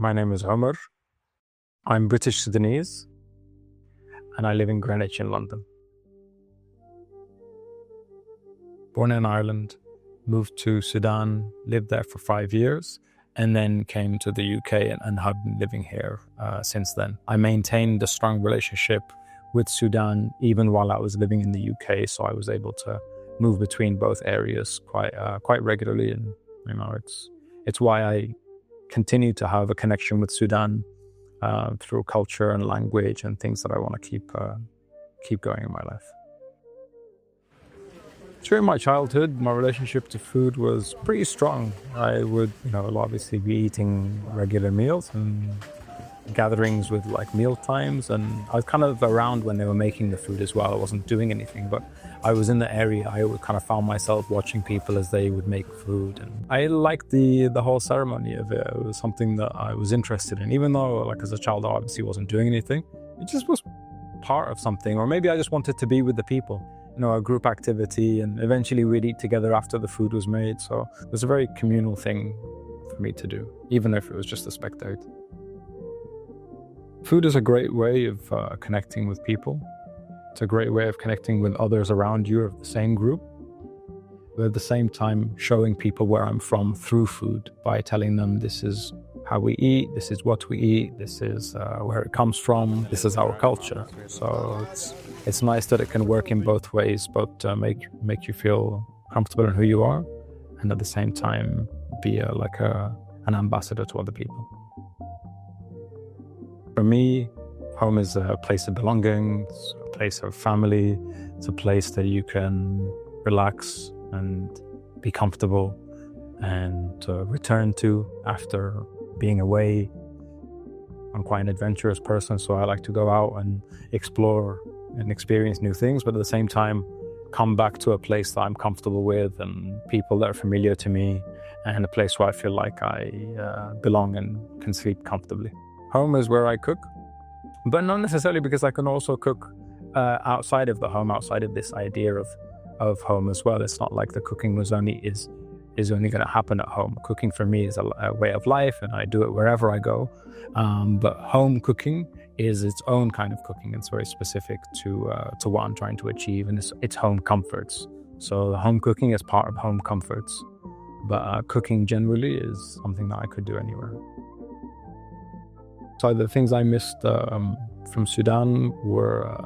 My name is Omer. I'm British-Sudanese, and I live in Greenwich in London. Born in Ireland, moved to Sudan, lived there for 5 years, and then came to the UK and have been living here since then. I maintained a strong relationship with Sudan even while I was living in the UK, so I was able to move between both areas quite regularly, and it's why I continue to have a connection with Sudan through culture and language and things that I want to keep going in my life. During my childhood, my relationship to food was pretty strong. I would, obviously be eating regular meals and gatherings with like meal times, and I was kind of around when they were making the food as well. I wasn't doing anything, but I was in the area. I would kind of found myself watching people as they would make food, and I liked the whole ceremony of it. It was something that I was interested in, even though like as a child I obviously wasn't doing anything. It just was part of something, or maybe I just wanted to be with the people, a group activity, and eventually we'd eat together after the food was made. So it was a very communal thing for me to do, even if it was just to spectate. Food is a great way of connecting with people. It's a great way of connecting with others around you of the same group, but at the same time showing people where I'm from through food by telling them this is how we eat, this is what we eat, this is where it comes from, this is our culture. So it's nice that it can work in both ways, both make you feel comfortable in who you are, and at the same time be an ambassador to other people. For me, home is a place of belonging, it's a place of family, it's a place that you can relax and be comfortable and return to after being away. I'm quite an adventurous person, so I like to go out and explore and experience new things, but at the same time come back to a place that I'm comfortable with and people that are familiar to me, and a place where I feel like I belong and can sleep comfortably. Home is where I cook, but not necessarily, because I can also cook outside of the home, outside of this idea of home as well. It's not like the cooking is only going to happen at home. Cooking for me is a way of life, and I do it wherever I go. But home cooking is its own kind of cooking. It's very specific to what I'm trying to achieve, and it's home comforts. So home cooking is part of home comforts, but cooking generally is something that I could do anywhere. So the things I missed from Sudan were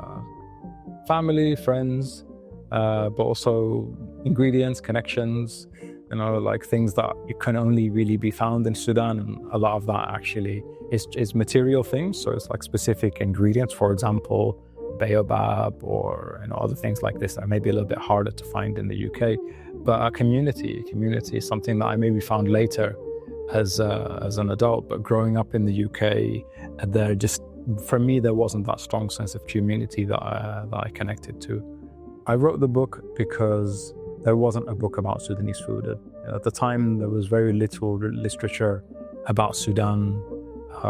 family, friends, but also ingredients, connections, like things that you can only really be found in Sudan. And a lot of that actually is material things. So it's like specific ingredients, for example, baobab or other things like this that may be a little bit harder to find in the UK. But a community is something that I maybe found later as an adult, but growing up in the UK, for me, there wasn't that strong sense of community that I connected to. I wrote the book because there wasn't a book about Sudanese food. At the time, there was very little literature about Sudan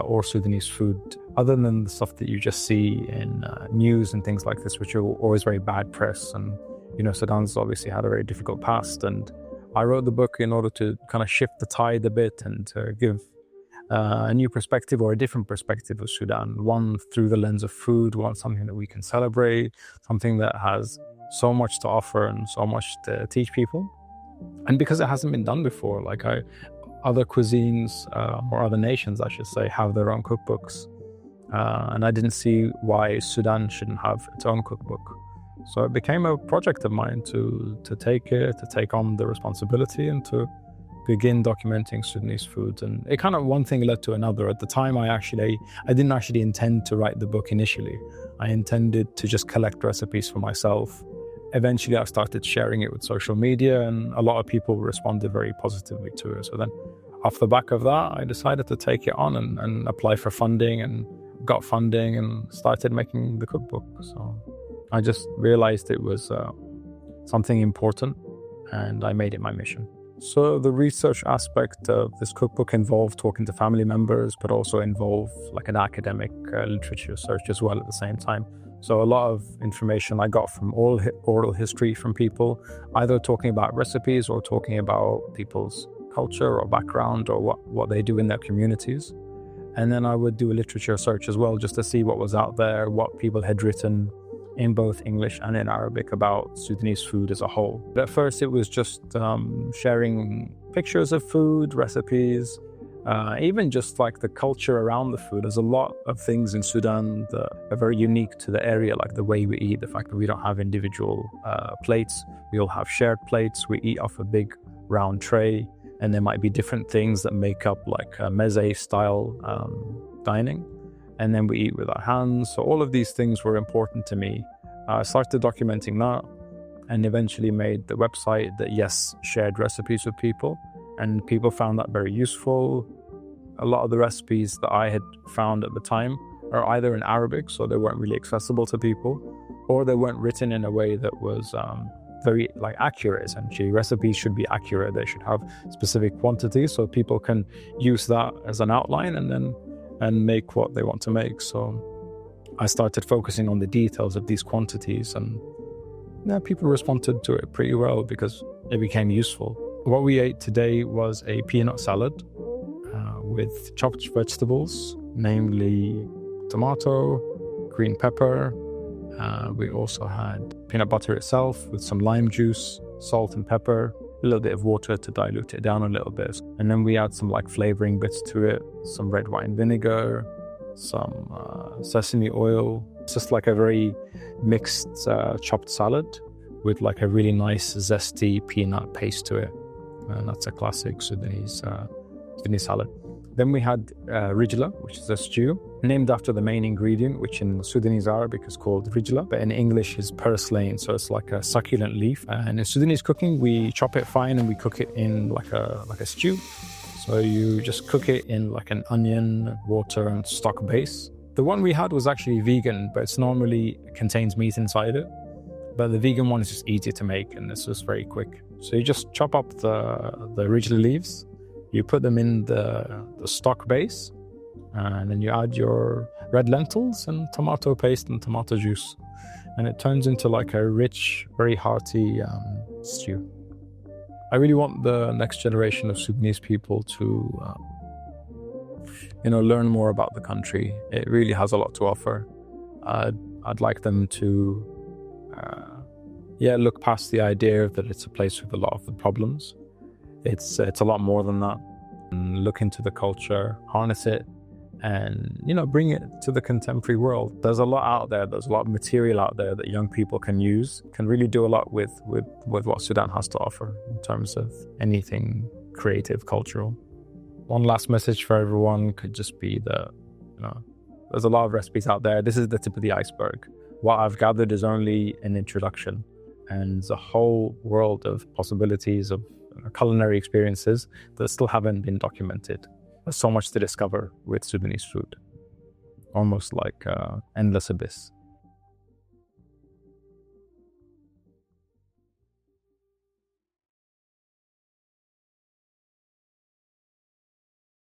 or Sudanese food, other than the stuff that you just see in news and things like this, which are always very bad press. And, Sudan's obviously had a very difficult past, and I wrote the book in order to kind of shift the tide a bit and to give a new perspective or a different perspective of Sudan, one through the lens of food, one something that we can celebrate, something that has so much to offer and so much to teach people. And because it hasn't been done before, other cuisines or other nations, I should say, have their own cookbooks. And I didn't see why Sudan shouldn't have its own cookbook. So it became a project of mine to take on the responsibility and to begin documenting Sudanese foods. And it kind of one thing led to another. At the time, I didn't actually intend to write the book initially. I intended to just collect recipes for myself. Eventually, I started sharing it with social media, and a lot of people responded very positively to it. So then, off the back of that, I decided to take it on and apply for funding, and got funding and started making the cookbook. So I just realized it was something important, and I made it my mission. So the research aspect of this cookbook involved talking to family members, but also involved like an academic literature search as well at the same time. So a lot of information I got from oral history from people, either talking about recipes or talking about people's culture or background or what they do in their communities. And then I would do a literature search as well, just to see what was out there, what people had written in both English and in Arabic about Sudanese food as a whole. At first, it was just sharing pictures of food, recipes, even just like the culture around the food. There's a lot of things in Sudan that are very unique to the area, like the way we eat, the fact that we don't have individual plates. We all have shared plates. We eat off a big round tray, and there might be different things that make up like a meze style dining. And then we eat with our hands. So all of these things were important to me. I started documenting that and eventually made the website that, yes, shared recipes with people. And people found that very useful. A lot of the recipes that I had found at the time are either in Arabic, so they weren't really accessible to people, or they weren't written in a way that was very accurate. Essentially, recipes should be accurate. They should have specific quantities so people can use that as an outline and make what they want to make. So I started focusing on the details of these quantities, and people responded to it pretty well because it became useful. What we ate today was a peanut salad with chopped vegetables, namely tomato, green pepper. We also had peanut butter itself with some lime juice, salt and pepper, a little bit of water to dilute it down a little bit. And then we add some flavoring bits to it, some red wine vinegar, some sesame oil. It's just like a very mixed chopped salad with a really nice zesty peanut paste to it. And that's a classic Sudanese salad. Then we had rijla, which is a stew, named after the main ingredient, which in Sudanese Arabic is called rijla, but in English is purslane, so it's like a succulent leaf. And in Sudanese cooking, we chop it fine and we cook it in like a stew. So you just cook it in an onion, water, and stock base. The one we had was actually vegan, but it normally contains meat inside it. But the vegan one is just easier to make, and it's just very quick. So you just chop up the rijla leaves, you put them in the stock base, and then you add your red lentils and tomato paste and tomato juice. And it turns into a rich, very hearty stew. I really want the next generation of Sudanese people to learn more about the country. It really has a lot to offer. I'd like them to look past the idea that it's a place with a lot of the problems. It's a lot more than that. And look into the culture, harness it, and bring it to the contemporary world. There's a lot out there. There's a lot of material out there that young people can use. Can really do a lot with what Sudan has to offer in terms of anything creative, cultural. One last message for everyone could just be that there's a lot of recipes out there. This is the tip of the iceberg. What I've gathered is only an introduction, and there's a whole world of possibilities of culinary experiences that still haven't been documented. There's so much to discover with Sudanese food, almost like endless abyss.